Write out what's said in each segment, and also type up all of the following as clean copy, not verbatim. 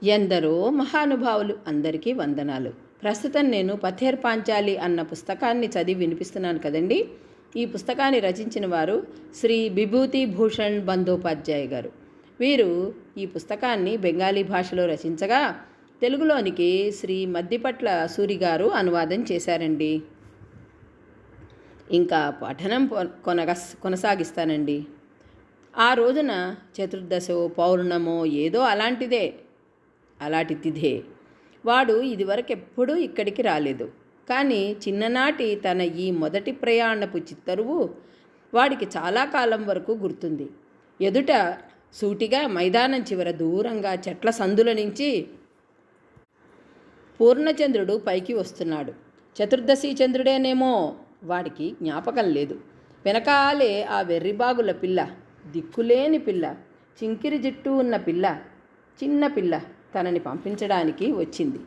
ఎందరో మహానుభావులు, అందరికీ వందనాలు. ప్రస్తుతం నేను పథేర్ పాంచాలి అన్న పుస్తకాన్ని చదివి వినిపిస్తున్నాను కదండి. ఈ పుస్తకాన్ని రచించిన వారు శ్రీ విభూతి భూషణ్ బందోపాధ్యాయ గారు. వీరు ఈ పుస్తకాన్ని బెంగాలీ భాషలో రచించగా తెలుగులోనికి శ్రీ మద్దిపట్ల సూరి గారు అనువాదం చేశారండి. ఇంకా పఠనం కొనసాగిస్తానండి. ఆ రోజున చతుర్దశో పౌర్ణమో ఏదో అలాంటి తిథే. వాడు ఇదివరకెప్పుడూ ఇక్కడికి రాలేదు. కానీ చిన్ననాటి తన ఈ మొదటి ప్రయాణపు చిత్తరువు వాడికి చాలా కాలం వరకు గుర్తుంది. ఎదుట సూటిగా మైదానం చివర దూరంగా చెట్ల సందుల నుంచి పూర్ణచంద్రుడు పైకి వస్తున్నాడు. చతుర్దశి చంద్రుడేనేమో, వాడికి జ్ఞాపకం లేదు. వెనకాలే ఆ వెర్రిబాగుల పిల్ల, దిక్కులేని పిల్ల, చింకిరి జుట్టు ఉన్న పిల్ల, చిన్న పిల్ల తనని పంపించడానికి వచ్చింది.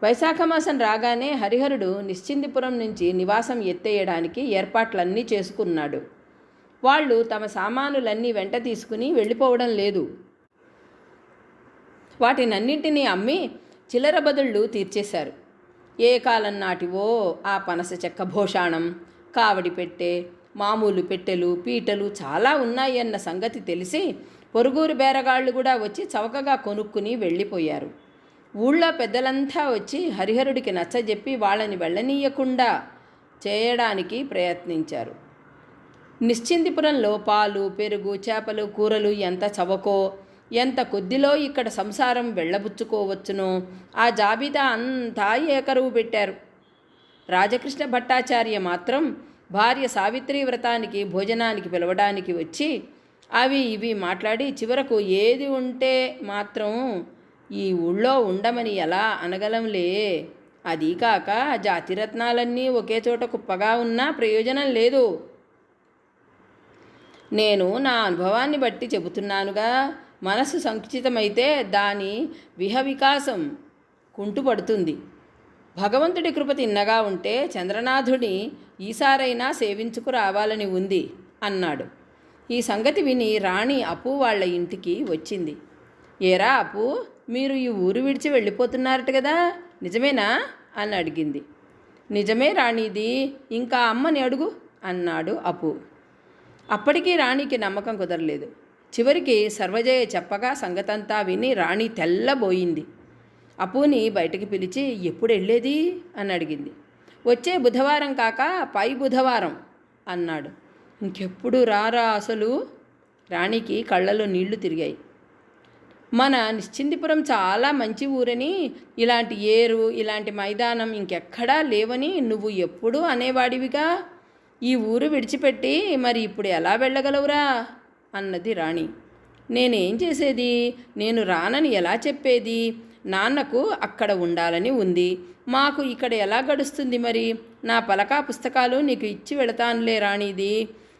వైశాఖమాసం రాగానే హరిహరుడు నిశ్చిందిపురం నుంచి నివాసం ఎత్తేయడానికి ఏర్పాట్లన్నీ చేసుకున్నాడు. వాళ్ళు తమ సామానులన్నీ వెంట తీసుకుని వెళ్ళిపోవడం లేదు. వాటినన్నింటినీ అమ్మి చిల్లర బదుళ్ళు తీర్చేశారు. ఏ కాలం నాటివో ఆ పనస చెక్క భోషాణం, కావడి పెట్టె, మామూలు పెట్టెలు, పీటలు చాలా ఉన్నాయన్న సంగతి తెలిసి పొరుగురు బేరగాళ్ళు కూడా వచ్చి చవకగా కొనుక్కుని వెళ్ళిపోయారు. ఊళ్ళో పెద్దలంతా వచ్చి హరిహరుడికి నచ్చజెప్పి వాళ్ళని వెళ్ళనీయకుండా చేయడానికి ప్రయత్నించారు. నిశ్చిందిపురంలో పాలు, పెరుగు, చేపలు, కూరలు ఎంత చవకో, ఎంత కొద్దిలో ఇక్కడ సంసారం వెళ్ళబుచ్చుకోవచ్చునో ఆ జాబితా అంతా ఏకరువు పెట్టారు. రాజకృష్ణ భట్టాచార్య మాత్రం భార్య సావిత్రి వ్రతానికి భోజనానికి పిలవడానికి వచ్చి అవి ఇవి మాట్లాడి చివరకు ఏది ఉంటే మాత్రం ఈ ఊళ్ళో ఉండమని ఎలా అనగలంలే. అదీ కాక జాతిరత్నాలన్నీ ఒకే చోట కుప్పగా ఉన్నా ప్రయోజనం లేదు. నేను నా అనుభవాన్ని బట్టి చెబుతున్నానుగా. మనసు సంకుచితమైతే దాని వికాసం కుంటుపడుతుంది. భగవంతుడి కృప తిన్నగా ఉంటే చంద్రనాథుని ఈసారైనా సేవించుకు రావాలని ఉంది అన్నాడు. ఈ సంగతి విని రాణి అప్పు వాళ్ళ ఇంటికి వచ్చింది. ఏరా అప్పు, మీరు ఈ ఊరు విడిచి వెళ్ళిపోతున్నారట కదా, నిజమేనా అని అడిగింది. నిజమే రాణిది, ఇంకా అమ్మని అడుగు అన్నాడు అప్పు. అప్పటికీ రాణికి నమ్మకం కుదరలేదు. చివరికి సర్వజయ చెప్పగా సంగతంతా విని రాణి తెల్లబోయింది. అప్పుని బయటికి పిలిచి ఎప్పుడు వెళ్ళేది అని అడిగింది. వచ్చే బుధవారం కాక పై బుధవారం అన్నాడు. ఇంకెప్పుడు రారా అసలు? రాణికి కళ్ళలో నీళ్లు తిరిగాయి. మన నిశ్చిందిపురం చాలా మంచి ఊరని, ఇలాంటి ఏరు, ఇలాంటి మైదానం ఇంకెక్కడా లేవని నువ్వు ఎప్పుడూ అనేవాడివిగా. ఈ ఊరు విడిచిపెట్టి మరి ఇప్పుడు ఎలా వెళ్ళగలవురా అన్నది రాణి. నేనేం చేసేది? నేను రానని ఎలా చెప్పేది? నాన్నకు అక్కడ ఉండాలని ఉంది, మాకు ఇక్కడ ఎలా గడుస్తుంది మరి? నా పలకా పుస్తకాలు నీకు ఇచ్చి వెళతానులే రాణిది,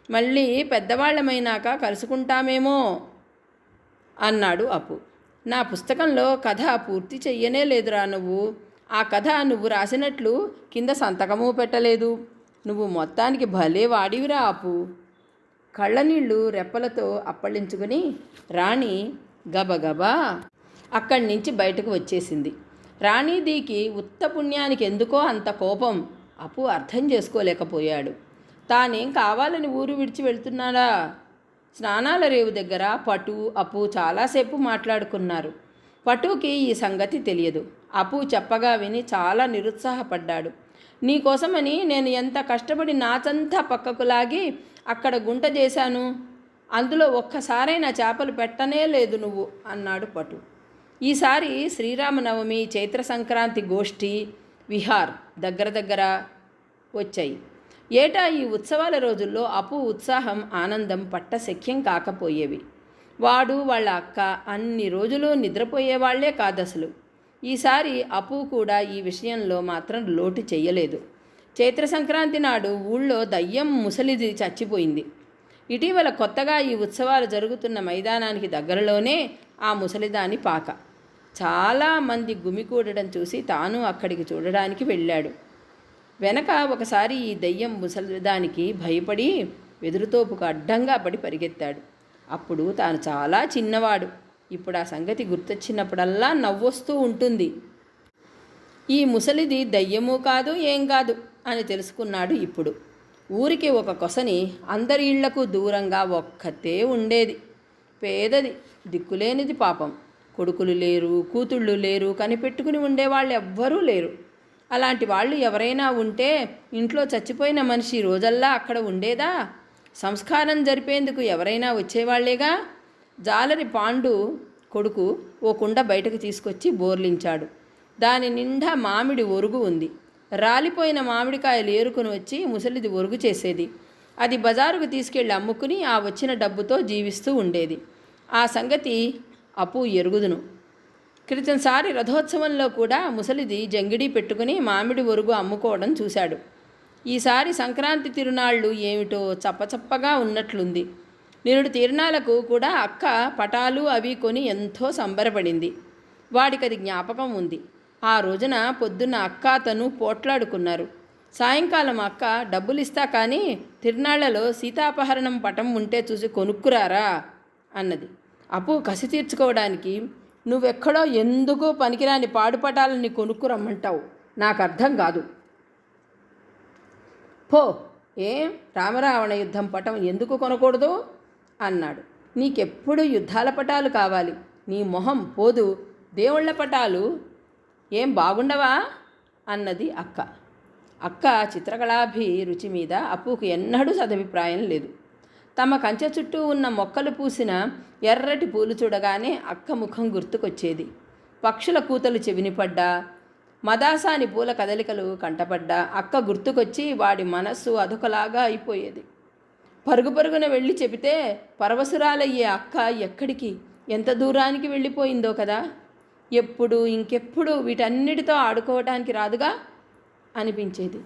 మళ్ళీ పెద్దవాళ్ళమైనాక కలుసుకుంటామేమో అన్నాడు అప్పు. నా పుస్తకంలో కథ పూర్తి చెయ్యనే లేదురా నువ్వు. ఆ కథ నువ్వు రాసినట్లు కింద సంతకము పెట్టలేదు. నువ్వు మొత్తానికి భలే వాడివిరా అప్పు. కళ్ళనీళ్ళు రెప్పలతో అప్పళించుకుని రాణి గబగబా అక్కడి నుంచి బయటకు వచ్చేసింది. రాణీదీకి ఉత్త పుణ్యానికి ఎందుకో అంత కోపం అప్పు అర్థం చేసుకోలేకపోయాడు. తానేం కావాలని ఊరు విడిచి వెళ్తున్నాడా? స్నానాల రేవు దగ్గర పటు, అప్పు చాలాసేపు మాట్లాడుకున్నారు. పటుకి ఈ సంగతి తెలియదు. అప్పు చెప్పగా విని చాలా నిరుత్సాహపడ్డాడు. నీకోసమని నేను ఎంత కష్టపడి నాచంతా పక్కకు లాగి అక్కడ గుంట చేశాను, అందులో ఒక్కసారైనా చేపలు పెట్టనే లేదు నువ్వు అన్నాడు పటు. ఈసారి శ్రీరామనవమి, చైత్ర సంక్రాంతి గోష్ఠి, విహార్ దగ్గర వచ్చాయి. ఏటా ఈ ఉత్సవాల రోజుల్లో అప్పు ఉత్సాహం, ఆనందం పట్టశక్యం కాకపోయేవి. వాడు వాళ్ళ అక్క అన్ని రోజులు నిద్రపోయేవాళ్లే కాదసలు. ఈసారి అప్పు కూడా ఈ విషయంలో మాత్రం లోటు చెయ్యలేదు. చైత్ర సంక్రాంతి నాడు ఊళ్ళో దయ్యం ముసలిది చచ్చిపోయింది. ఇటీవల కొత్తగా ఈ ఉత్సవాలు జరుగుతున్న మైదానానికి దగ్గరలోనే ఆ ముసలిదాని పాక. చాలామంది గుమికూడడం చూసి తాను అక్కడికి చూడడానికి వెళ్ళాడు. వెనక ఒకసారి ఈ దయ్యం ముసలిదానికి భయపడి వెదురుతోపుకు అడ్డంగా పడి పరిగెత్తాడు. అప్పుడు తాను చాలా చిన్నవాడు. ఇప్పుడు ఆ సంగతి గుర్తొచ్చినప్పుడల్లా నవ్వొస్తూ ఉంటుంది. ఈ ముసలిది దయ్యమూ కాదు ఏం కాదు అని తెలుసుకున్నాడు ఇప్పుడు. ఊరికి ఒక కొసని, అందరి ఇళ్లకు దూరంగా ఒక్కతే ఉండేది. పేదది, దిక్కులేనిది పాపం. కొడుకులు లేరు, కూతుళ్ళు లేరు, కనిపెట్టుకుని ఉండేవాళ్ళు ఎవ్వరూ లేరు. అలాంటి వాళ్ళు ఎవరైనా ఉంటే ఇంట్లో చచ్చిపోయిన మనిషి రోజల్లా అక్కడ ఉండేదా? సంస్కారం జరిపేందుకు ఎవరైనా వచ్చేవాళ్లేగా. జాలరి పాండు కొడుకు ఓ కుండ బయటకు తీసుకొచ్చి బోర్లించాడు. దాని నిండా మామిడి ఒరుగు ఉంది. రాలిపోయిన మామిడికాయలు ఏరుకుని వచ్చి ముసలిది ఒరుగు చేసేది. అది బజారుకు తీసుకెళ్ళి అమ్ముకుని ఆ వచ్చిన డబ్బుతో జీవిస్తూ ఉండేది. ఆ సంగతి అప్పు ఎరుగుదును. క్రితంసారి రథోత్సవంలో కూడా ముసలిది జంగిడి పెట్టుకుని మామిడి ఒరుగు అమ్ముకోవడం చూశాడు. ఈసారి సంక్రాంతి తిరునాళ్ళు ఏమిటో చప్పచప్పగా ఉన్నట్లుంది. నిరుడు తిరునాళ్లకు కూడా అక్క పటాలు అవి కొని ఎంతో సంబరపడింది. వాడికది జ్ఞాపకం ఉంది. ఆ రోజున పొద్దున్న అక్క తను పోట్లాడుకున్నారు. సాయంకాలం అక్క డబ్బులిస్తా కానీ తిరునాళ్లలో సీతాపహరణం పటం ఉంటే చూసి కొనుక్కురారా అన్నది. అప్పు కసి తీర్చుకోవడానికి, నువ్వెక్కడో ఎందుకు పనికిరాని పాడుపటాలని కొనుక్కురమ్మంటావు, నాకు అర్థం కాదు. పో, ఏం రామరావణ యుద్ధం పటం ఎందుకు కొనకూడదు అన్నాడు. నీకెప్పుడు యుద్ధాల పటాలు కావాలి, నీ మొహం పోదు, దేవుళ్ల పటాలు ఏం బాగుండవా అన్నది అక్క. అక్క చిత్రకళాభిరుచి మీద అప్పుకు ఎన్నడూ సదభిప్రాయం లేదు. తమ కంచె చుట్టూ ఉన్న మొక్కలు పూసిన ఎర్రటి పూలు చూడగానే అక్క ముఖం గుర్తుకొచ్చేది. పక్షుల కూతలు చెవినిపడ్డా, మదాసాని పూల కదలికలు కంటపడ్డా అక్క గుర్తుకొచ్చి వాడి మనస్సు అదొకలాగా అయిపోయేది. పరుగు పరుగున వెళ్ళి చెబితే పరవశురాలయ్యే అక్క ఎక్కడికి, ఎంత దూరానికి వెళ్ళిపోయిందో కదా. ఎప్పుడు ఇంకెప్పుడు వీటన్నిటితో ఆడుకోవటానికి రాదుగా అనిపించేది.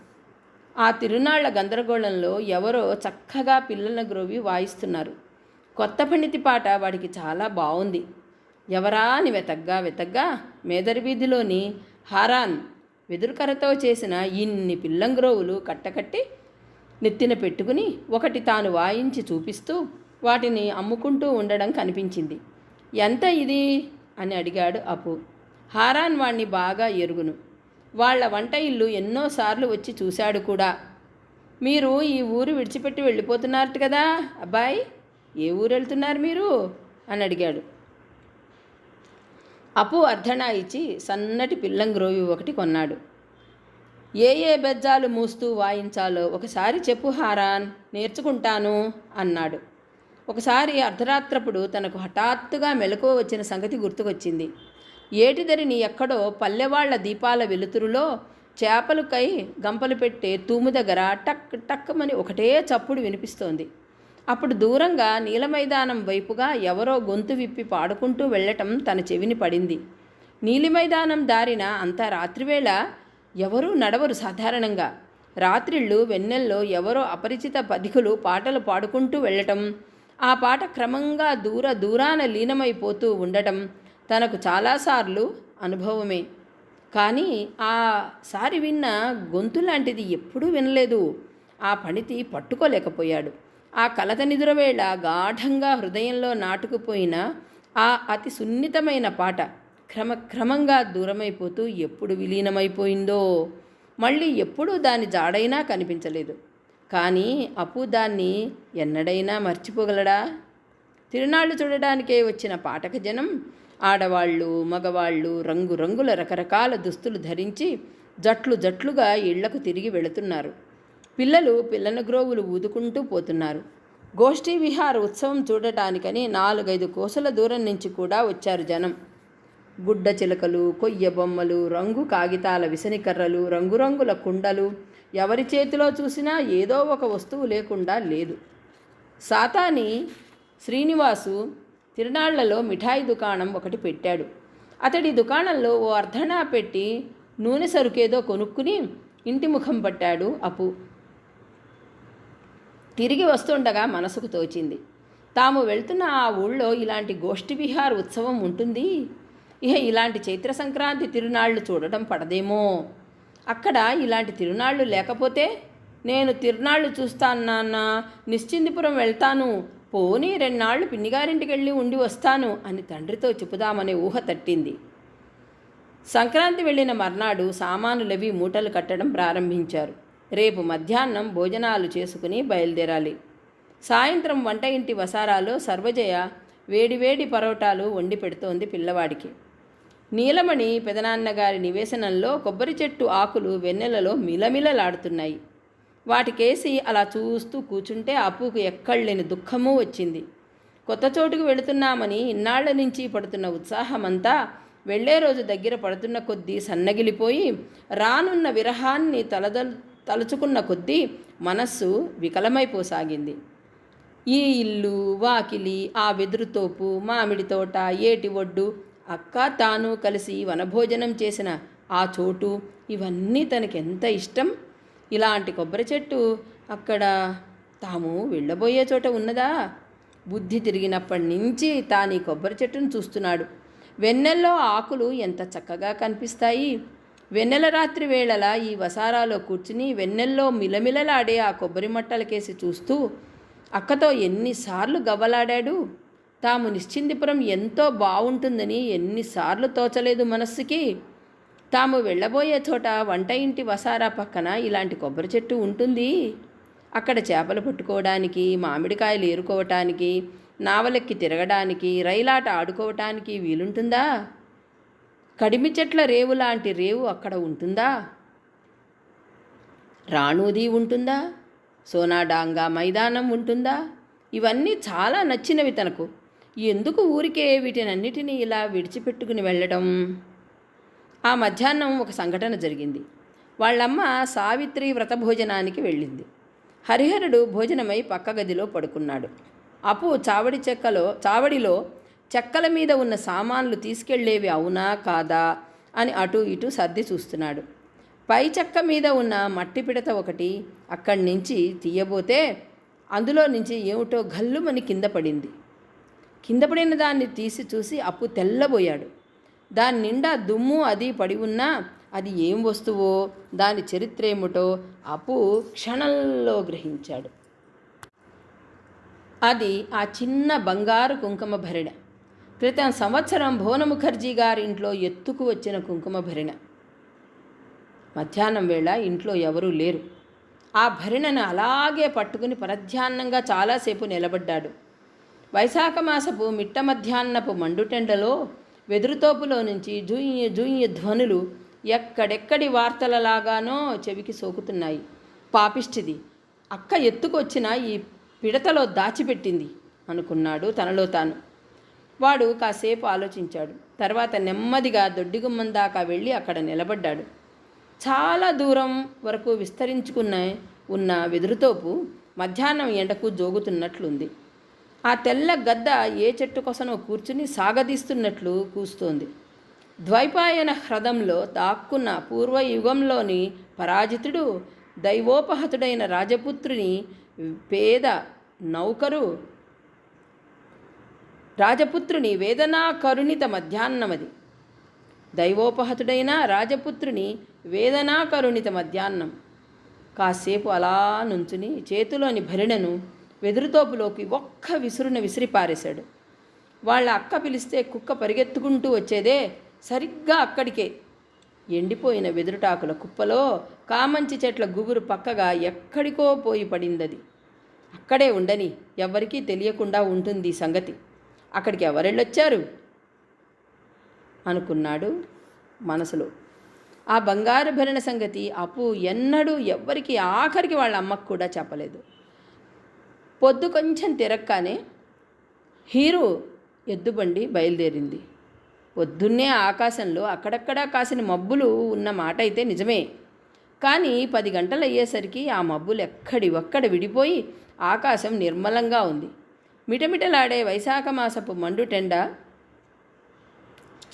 ఆ తిరునాళ్ల గందరగోళంలో ఎవరో చక్కగా పిల్లల గ్రోవి వాయిస్తున్నారు. కొత్త పండితి పాట వాడికి చాలా బాగుంది. ఎవరా అని వెతగ్గా మేదరి వీధిలోని హారాన్ వెదురుకరతో చేసిన ఇన్ని పిల్లంగ్రోవులు కట్టకట్టి నెత్తిన పెట్టుకుని ఒకటి తాను వాయించి చూపిస్తూ వాటిని అమ్ముకుంటూ ఉండడం కనిపించింది. ఎంత ఇది అని అడిగాడు అప్పు. హారాన్ వాణ్ణి బాగా ఎరుగును. వాళ్ల వంట ఇల్లు ఎన్నోసార్లు వచ్చి చూశాడు కూడా. మీరు ఈ ఊరు విడిచిపెట్టి వెళ్ళిపోతున్నారట కదా అబ్బాయి, ఏ ఊరు వెళ్తున్నారు మీరు అని అడిగాడు. అప్పు అర్ధణా ఇచ్చి సన్నటి పిల్లంగ్రోవి ఒకటి కొన్నాడు. ఏ బెజ్జాలు మూస్తూ వాయించాలో ఒకసారి చెప్పు హారాన్, నేర్చుకుంటాను అన్నాడు. ఒకసారి అర్ధరాత్రప్పుడు తనకు హఠాత్తుగా మెలకువ వచ్చిన సంగతి గుర్తుకొచ్చింది. ఏటిదరిని ఎక్కడో పల్లెవాళ్ల దీపాల వెలుతురులో చేపలుకై గంపలు పెట్టే తూము దగ్గర టక్ టక్మని ఒకటే చప్పుడు వినిపిస్తోంది. అప్పుడు దూరంగా నీలమైదానం వైపుగా ఎవరో గొంతు విప్పి పాడుకుంటూ వెళ్ళటం తన చెవిని పడింది. నీలిమైదానం దారిన అంత రాత్రివేళ ఎవరూ నడవరు సాధారణంగా. రాత్రిళ్ళు వెన్నెల్లో ఎవరో అపరిచిత పథికులు పాటలు పాడుకుంటూ వెళ్ళటం, ఆ పాట క్రమంగా దూరాన లీనమైపోతూ ఉండటం తనకు చాలాసార్లు అనుభవమే. కానీ ఆసారి విన్న గొంతు లాంటిది ఎప్పుడూ వినలేదు. ఆ పణితి పట్టుకోలేకపోయాడు. ఆ కలత నిదురవేళ గాఢంగా హృదయంలో నాటుకుపోయిన ఆ అతి సున్నితమైన పాట క్రమక్రమంగా దూరమైపోతూ ఎప్పుడు విలీనమైపోయిందో మళ్ళీ ఎప్పుడూ దాని జాడైనా కనిపించలేదు. కానీ అప్పు దాన్ని ఎన్నడైనా మర్చిపోగలడా? తిరునాళ్ళు చూడడానికే వచ్చిన పాఠక జనం, ఆడవాళ్ళు మగవాళ్ళు రంగురంగుల రకరకాల దుస్తులు ధరించి జట్లుగా ఇళ్లకు తిరిగి వెళుతున్నారు. పిల్లలు పిల్లన గ్రోవులు ఊదుకుంటూ పోతున్నారు. గోష్ఠీ విహార ఉత్సవం చూడటానికని 4-5 కోసల దూరం నుంచి కూడా వచ్చారు జనం. గుడ్డ చిలకలు, కొయ్య బొమ్మలు, రంగు కాగితాల విసనికర్రలు, రంగురంగుల కుండలు, ఎవరి చేతిలో చూసినా ఏదో ఒక వస్తువు లేకుండా లేదు. సాతాని శ్రీనివాసు తిరునాళ్లలో మిఠాయి దుకాణం ఒకటి పెట్టాడు. అతడి దుకాణంలో ఓ అర్ధణా పెట్టి నూనె సరుకేదో కొనుక్కుని ఇంటి ముఖం పట్టాడు అప్పు. తిరిగి వస్తుండగా మనసుకు తోచింది, తాము వెళ్తున్న ఆ ఊళ్ళో ఇలాంటి గోష్ఠి విహార్ ఉత్సవం ఉంటుంది. ఇహ ఇలాంటి చైత్ర సంక్రాంతి తిరునాళ్ళు చూడటం పడదేమో. అక్కడ ఇలాంటి తిరునాళ్ళు లేకపోతే నేను తిరునాళ్ళు చూస్తాను నాన్న, నిశ్చిందిపురం వెళ్తాను పోనీ 2 నాళ్ళు పిన్నిగారింటికి వెళ్ళి ఉండి వస్తాను అని తండ్రితో చెబుదామనే ఊహ తట్టింది. సంక్రాంతి వెళ్ళిన మర్నాడు సామానులవి మూటలు కట్టడం ప్రారంభించారు. రేపు మధ్యాహ్నం భోజనాలు చేసుకుని బయలుదేరాలి. సాయంత్రం వంట ఇంటి వసారాలో సర్వజయ వేడివేడి పరోటాలు వండి పెడుతోంది పిల్లవాడికి. నీలమణి పెదనాన్నగారి నివేశనంలో కొబ్బరి చెట్టు ఆకులు వెన్నెలలో మిలమిలలాడుతున్నాయి. వాటికేసి అలా చూస్తూ కూర్చుంటే అప్పుకు ఎక్కడలేని దుఃఖమూ వచ్చింది. కొత్త చోటుకు వెళుతున్నామని ఇన్నాళ్ల నుంచి పడుతున్న ఉత్సాహమంతా వెళ్లే రోజు దగ్గర పడుతున్న కొద్దీ సన్నగిలిపోయి, రానున్న విరహాన్ని తలుచుకున్న కొద్దీ మనస్సు వికలమైపోసాగింది. ఈ ఇల్లు, వాకిలి, ఆ వెదురుతోపు, మామిడి తోట, ఏటి ఒడ్డు, అక్క తాను కలిసి వనభోజనం చేసిన ఆ చోటు, ఇవన్నీ తనకెంత ఇష్టం. ఇలాంటి కొబ్బరి చెట్టు అక్కడ తాము వెళ్ళబోయే చోట ఉన్నదా? బుద్ధి తిరిగినప్పటి నుంచి తాను ఈ కొబ్బరి చెట్టును చూస్తున్నాడు. వెన్నెల్లో ఆకులు ఎంత చక్కగా కనిపిస్తాయి. వెన్నెల రాత్రి వేళలా ఈ వసారాలో కూర్చుని వెన్నెల్లో మిలమిలలాడే ఆ కొబ్బరి మట్టలకేసి చూస్తూ అక్కతో ఎన్నిసార్లు గవ్వలాడాడు. తాము నిశ్చిందిపురం ఎంతో బాగుంటుందని ఎన్నిసార్లు తోచలేదు మనస్సుకి. తాము వెళ్ళబోయే చోట వంట ఇంటి వసారా పక్కన ఇలాంటి కొబ్బరి చెట్టు ఉంటుంది. అక్కడ చేపలు పట్టుకోవడానికి, మామిడికాయలు ఏరుకోవటానికి, నావలెక్కి తిరగడానికి, రైలాట ఆడుకోవటానికి వీలుంటుందా? కడిమి చెట్ల రేవు లాంటి రేవు అక్కడ ఉంటుందా? రాణూది ఉంటుందా? సోనాడాంగా మైదానం ఉంటుందా? ఇవన్నీ చాలా నచ్చినవి తనకు. ఎందుకు ఊరికే వీటినన్నిటినీ ఇలా విడిచిపెట్టుకుని వెళ్ళడం? ఆ మధ్యాహ్నం ఒక సంఘటన జరిగింది. వాళ్ళమ్మ సావిత్రి వ్రతభోజనానికి వెళ్ళింది. హరిహరుడు భోజనమై పక్క గదిలో పడుకున్నాడు. అప్పు చావడిలో చెక్కల మీద ఉన్న సామాన్లు తీసుకెళ్లేవి అవునా కాదా అని అటు ఇటు సర్ది చూస్తున్నాడు. పై చెక్క మీద ఉన్న మట్టి పిడత ఒకటి అక్కడి నుంచి తీయబోతే అందులో నుంచి ఏమిటో గల్లుమని కింద పడింది. కింద పడిన దాన్ని తీసి చూసి అప్పు తెల్లబోయాడు. దాని నిండా దుమ్ము అది పడి ఉన్నా అది ఏం వస్తువో, దాని చరిత్ర ఏమిటో అప్పు క్షణంలో గ్రహించాడు. అది ఆ చిన్న బంగారు కుంకుమ భరిణ. క్రితం సంవత్సరం భువనముఖర్జీ గారి ఇంట్లో ఎత్తుకు వచ్చిన కుంకుమ భరిణ. మధ్యాహ్నం వేళ ఇంట్లో ఎవరూ లేరు. ఆ భరిణను అలాగే పట్టుకుని పరధ్యాన్నంగా చాలాసేపు నిలబడ్డాడు. వైశాఖ మాసపు మిట్ట మధ్యాహ్నపు మండుటెండలో వెదురుతోపులో నుంచి జూయి జూయి ధ్వనులు ఎక్కడెక్కడి వార్తలలాగానో చెవికి సోకుతున్నాయి. పాపిష్టిది అక్క ఎత్తుకొచ్చిన ఈ పిడతలో దాచిపెట్టింది అనుకున్నాడు తనలో తాను. వాడు కాసేపు ఆలోచించాడు. తర్వాత నెమ్మదిగా దొడ్డిగుమ్మం దాకా వెళ్ళి అక్కడ నిలబడ్డాడు. చాలా దూరం వరకు విస్తరించుకున్న ఉన్న వెదురుతోపు మధ్యాహ్నం ఎండకు జోగుతున్నట్లుంది. ఆ తెల్ల గద్ద ఏ చెట్టు కొసనో కూర్చుని సాగదీస్తున్నట్లు కూస్తోంది. ద్వైపాయన హ్రదంలో దాక్కున్న పూర్వయుగంలోని పరాజితుడు, దైవోపహతుడైన రాజపుత్రుని పేద నౌకరు రాజపుత్రుని వేదనాకరుణిత మధ్యాహ్నమది. దైవోపహతుడైన రాజపుత్రుని వేదనాకరుణిత మధ్యాహ్నం. కాసేపు అలా నుంచుని చేతిలోని భరిణను వెదురుతోపులోకి ఒక్క విసురున విసిరిపారేశాడు. వాళ్ళ అక్క పిలిస్తే కుక్క పరిగెత్తుకుంటూ వచ్చేదే సరిగ్గా అక్కడికే. ఎండిపోయిన వెదురుటాకుల కుప్పలో కామంచి చెట్ల గుబురు పక్కగా ఎక్కడికో పోయి పడిందది. అక్కడే ఉండని, ఎవ్వరికీ తెలియకుండా ఉంటుంది సంగతి. అక్కడికి ఎవరెళ్ళొచ్చారు అనుకున్నాడు మనసులో. ఆ బంగారు భరణ సంగతి అప్పు ఎన్నడూ ఎవ్వరికి, ఆఖరికి వాళ్ళ అమ్మకు కూడా చెప్పలేదు. పొద్దు కొంచెం తిరక్కానే హీరు ఎద్దుబండి బయలుదేరింది. పొద్దున్నే ఆకాశంలో అక్కడక్కడా కాసిన మబ్బులు ఉన్న మాట అయితే నిజమే. కానీ 10 గంటలు అయ్యేసరికి ఆ మబ్బులు ఒక్కడ విడిపోయి ఆకాశం నిర్మలంగా ఉంది. మిటమిటలాడే వైశాఖ మాసపు మండుటెండ,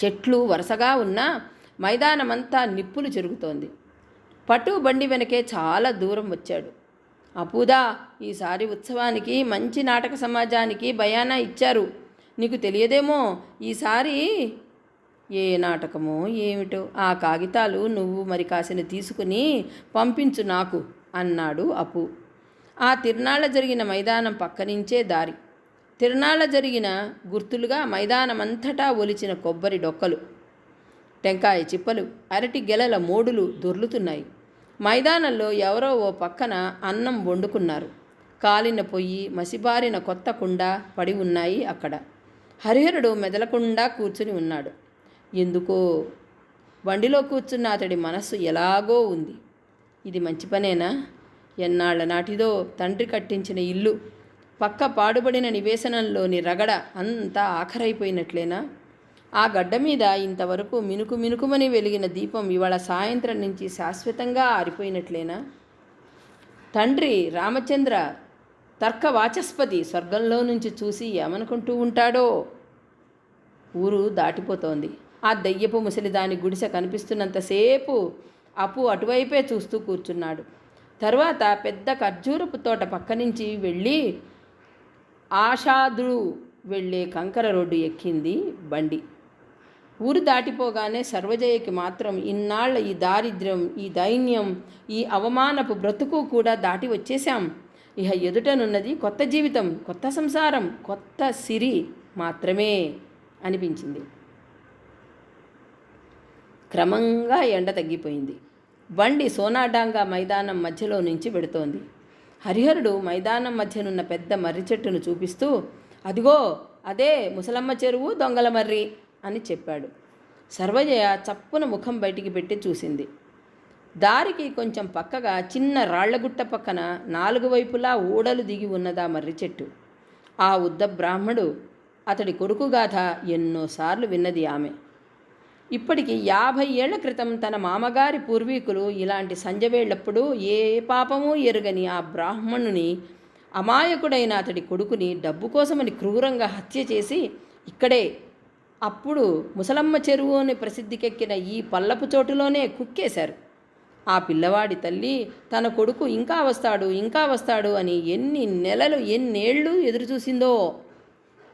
చెట్లు వరుసగా ఉన్న మైదానమంతా నిప్పులు చెరుగుతోంది. పట్టు బండి వెనకే చాలా దూరం వచ్చాడు. అపూదా, ఈసారి ఉత్సవానికి మంచి నాటక సమాజానికి బయానా ఇచ్చారు. నీకు తెలియదేమో ఈసారి. ఏ నాటకమో ఏమిటో. ఆ కాగితాలు నువ్వు మరి కాసిన తీసుకుని పంపించు నాకు అన్నాడు అప్పు. ఆ తిరునాళ్ళ జరిగిన మైదానం పక్కనుంచే దారి. తిరునాళ్ళ జరిగిన గుర్తులుగా మైదానమంతటా ఒలిచిన కొబ్బరి డొక్కలు, టెంకాయ చిప్పలు, అరటి గెలల మోడులు దొర్లుతున్నాయి. మైదానంలో ఎవరో ఓ పక్కన అన్నం వండుకున్నారు. కాలిన పొయ్యి, మసిబారిన కొత్త కుండ పడి ఉన్నాయి అక్కడ. హరిహరుడు మెదలకుండా కూర్చుని ఉన్నాడు. ఎందుకో బండిలో కూర్చున్న అతడి మనస్సు ఎలాగో ఉంది. ఇది మంచి పనేనా? ఎన్నాళ్ల నాటిదో తండ్రి కట్టించిన ఇల్లు, పక్క పాడుబడిన నివేశనంలోని రగడ అంతా ఆఖరైపోయినట్లేనా? ఆ గడ్డ మీద ఇంతవరకు మినుకు మినుకుమని వెలిగిన దీపం ఇవాళ సాయంత్రం నుంచి శాశ్వతంగా ఆరిపోయినట్లేనా? తండ్రి రామచంద్ర తర్కవాచస్పతి స్వర్గంలో నుంచి చూసి ఏమనుకుంటూ ఉంటాడో? ఊరు దాటిపోతోంది. ఆ దయ్యపు ముసలి దాని గుడిసె కనిపిస్తున్నంతసేపు అప్పు అటువైపే చూస్తూ కూర్చున్నాడు. తర్వాత పెద్ద ఖర్జూరపు తోట పక్క నుంచి వెళ్ళి ఆషాదుడు వెళ్ళే కంకర రోడ్డు ఎక్కింది బండి. ఊరు దాటిపోగానే సర్వజయకి మాత్రం ఇన్నాళ్ల ఈ దారిద్ర్యం, ఈ దైన్యం, ఈ అవమానపు బ్రతుకు కూడా దాటి వచ్చేశాం. ఇహ ఎదుటనున్నది కొత్త జీవితం, కొత్త సంసారం, కొత్త సిరి మాత్రమే అనిపించింది. క్రమంగా ఎండ తగ్గిపోయింది. బండి సోనాడాంగా మైదానం మధ్యలో నుంచి వెడుతోంది. హరిహరుడు మైదానం మధ్యనున్న పెద్ద మర్రి చెట్టును చూపిస్తూ, అదిగో అదే ముసలమ్మ చెరువు, దొంగల మర్రి అని చెప్పాడు. సర్వజయ చప్పున ముఖం బయటికి పెట్టి చూసింది. దారికి కొంచెం పక్కగా చిన్న రాళ్లగుట్ట పక్కన 4 వైపులా ఊడలు దిగి ఉన్నదా మర్రి చెట్టు. ఆ ఉద్ద బ్రాహ్మడు, అతడి కొడుకు గాథ ఎన్నోసార్లు విన్నది ఆమె. ఇప్పటికి 50 ఏళ్ల క్రితం తన మామగారి పూర్వీకులు ఇలాంటి సంజవేళ్లప్పుడు ఏ పాపమూ ఎరుగని ఆ బ్రాహ్మణుని, అమాయకుడైన అతడి కొడుకుని డబ్బు కోసమని క్రూరంగా హత్య చేసి ఇక్కడే, అప్పుడు ముసలమ్మ చెరువు అని ప్రసిద్ధికెక్కిన ఈ పల్లపు చోటులోనే కుక్కేశారు. ఆ పిల్లవాడి తల్లి తన కొడుకు ఇంకా వస్తాడు, ఇంకా వస్తాడు అని ఎన్ని నెలలు, ఎన్నేళ్ళు ఎదురుచూసిందో.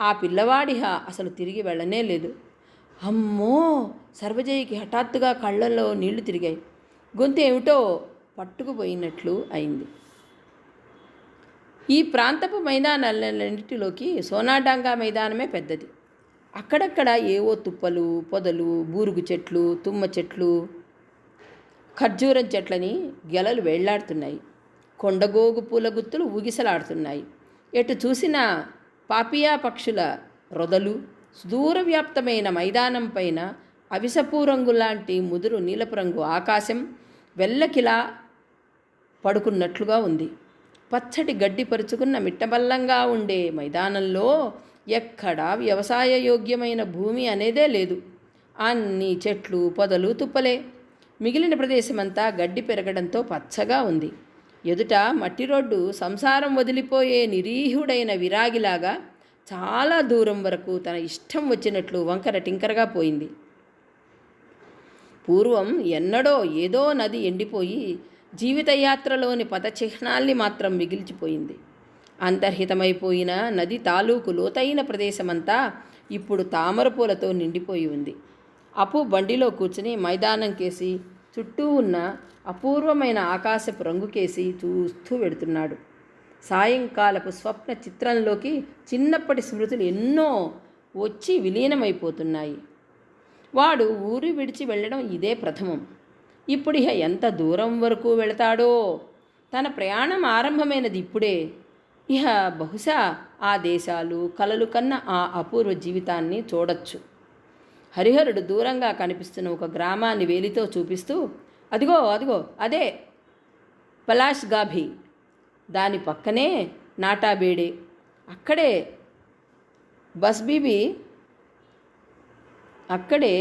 ఆ పిల్లవాడిహ అసలు తిరిగి వెళ్ళనే లేదు. అమ్మో! సర్వజయికి హఠాత్తుగా కళ్ళల్లో నీళ్లు తిరిగాయి. గొంతు ఏమిటో పట్టుకుపోయినట్లు అయింది. ఈ ప్రాంతపు మైదానాలన్నింటిలోకి సోనాడాంగా మైదానమే పెద్దది. అక్కడక్కడ ఏవో తుప్పలు, పొదలు, బూరుగు చెట్లు, తుమ్మ చెట్లు, ఖర్జూరం చెట్లని గెలలు వేళ్లాడుతున్నాయి. కొండగోగు పూల గుత్తులు ఊగిసలాడుతున్నాయి. ఎటు చూసినా పాపియా పక్షుల రొదలు. సుదూరవ్యాప్తమైన మైదానం పైన అవిసపు రంగులాంటి ముదురు నీలపు రంగు ఆకాశం వెల్లకిలా పడుకున్నట్లుగా ఉంది. పచ్చటి గడ్డి పరుచుకున్న మిట్టబల్లంగా ఉండే మైదానంలో ఎక్కడా వ్యవసాయ యోగ్యమైన భూమి అనేదే లేదు. అన్ని చెట్లు, పొదలు, తుప్పలే. మిగిలిన ప్రదేశమంతా గడ్డి పెరగడంతో పచ్చగా ఉంది. ఎదుట మట్టి రోడ్డు సంసారం వదిలిపోయే నిరీహుడైన విరాగిలాగా చాలా దూరం వరకు తన ఇష్టం వచ్చినట్లు వంకర టింకరగా పోయింది. పూర్వం ఎన్నడో ఏదో నది ఎండిపోయి జీవితయాత్రలోని పదచిహ్నాల్ని మాత్రం మిగిల్చిపోయింది. అంతర్హితమైపోయిన నది తాలూకు లోతైన ప్రదేశమంతా ఇప్పుడు తామరపూలతో నిండిపోయి ఉంది. అప్పు బండిలో కూర్చుని మైదానం కేసి, చుట్టూ ఉన్న అపూర్వమైన ఆకాశపు రంగు కేసి చూస్తూ వెడుతున్నాడు. సాయంకాలపు స్వప్న చిత్రంలోకి చిన్నప్పటి స్మృతులు ఎన్నో వచ్చి విలీనమైపోతున్నాయి. వాడు ఊరు విడిచి వెళ్ళడం ఇదే ప్రథమం. ఇప్పుడు ఇహ ఎంత దూరం వరకు వెళతాడో? తన ప్రయాణం ఆరంభమైనది ఇప్పుడే. ఇహ బహుశా ఆ దేశాలు, కలలు కన్న ఆ అపూర్వ జీవితాన్ని చూడొచ్చు. హరిహరుడు దూరంగా కనిపిస్తున్న ఒక గ్రామాన్ని వేలితో చూపిస్తూ, అదిగో అదిగో అదే పలాష్ గాభి, దాని పక్కనే నాటాబేడే, అక్కడే అక్కడే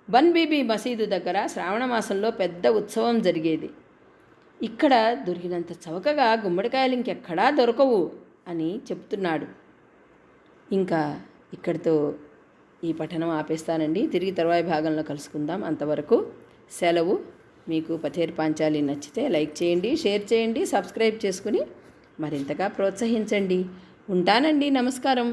బన్ బీబీ మసీదు దగ్గర శ్రావణ మాసంలో పెద్ద ఉత్సవం జరిగేది. ఇక్కడ దొరికినంత చవకగా గుమ్మడికాయలు ఇంకెక్కడా దొరకవు అని చెప్తున్నాడు. ఇంకా ఇక్కడితో ఈ పఠనం ఆపేస్తానండి. తిరిగి తర్వాయి భాగంలో కలుసుకుందాం. అంతవరకు సెలవు. మీకు పథేర్ పాంచాలి నచ్చితే లైక్ చేయండి, షేర్ చేయండి, సబ్స్క్రైబ్ చేసుకుని మరింతగా ప్రోత్సహించండి. ఉంటానండి. నమస్కారం.